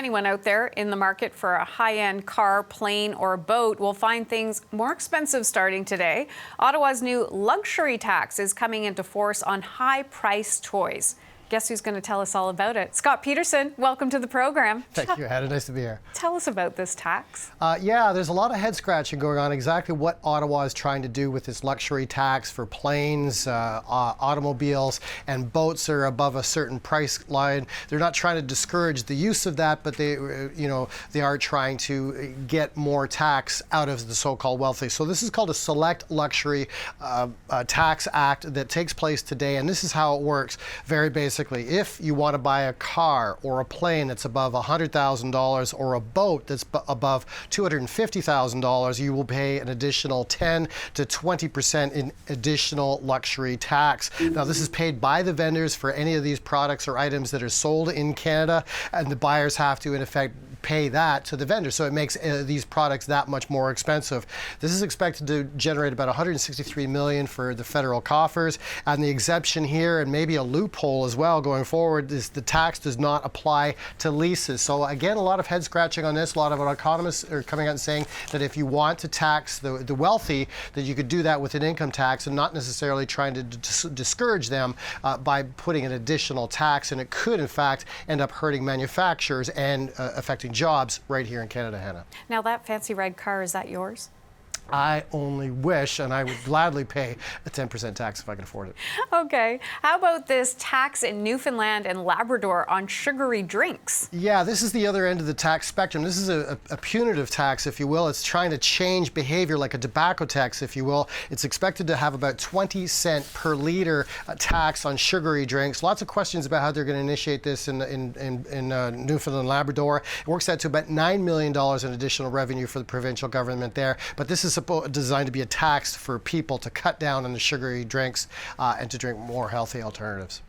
anyone out there in the market for a high-end car, plane, or boat will find things more expensive starting today. Ottawa's new luxury tax is coming into force on high-priced toys. Guess who's going to tell us all about it? Scott Peterson, welcome to the program. Thank you, Hannah. Nice to be here. Tell us about this tax. Yeah, there's a lot of head scratching going on exactly what Ottawa is trying to do with this luxury tax for planes, automobiles, and boats that are above a certain price line. They're not trying to discourage the use of that, but they are trying to get more tax out of the so-called wealthy. So this is called a Select Luxury Tax Act that takes place today, and this is how it works. Very basic. If you want to buy a car or a plane that's above $100,000 or a boat that's above $250,000, you will pay an additional 10 to 20% in additional luxury tax. Now, this is paid by the vendors for any of these products or items that are sold in Canada, and the buyers have to, in effect, pay that to the vendor. So it makes these products that much more expensive. This is expected to generate about $163 million for the federal coffers. And the exemption here, and maybe a loophole as well going forward, is the tax does not apply to leases. So again, a lot of head scratching on this. A lot of economists are coming out and saying that if you want to tax the wealthy, that you could do that with an income tax and not necessarily trying to discourage them by putting an additional tax. And it could, in fact, end up hurting manufacturers and affecting jobs right here in Canada, Hannah. Now, that fancy red car, is that yours? I only wish, and I would gladly pay a 10% tax if I can afford it. Okay. How about this tax in Newfoundland and Labrador on sugary drinks? Yeah, this is the other end of the tax spectrum. This is a punitive tax, if you will. It's trying to change behavior like a tobacco tax, if you will. It's expected to have about 20 cents per liter tax on sugary drinks. Lots of questions about how they're going to initiate this in Newfoundland and Labrador. It works out to about $9 million in additional revenue for the provincial government there. But this is designed to be a tax for people to cut down on the sugary drinks and to drink more healthy alternatives.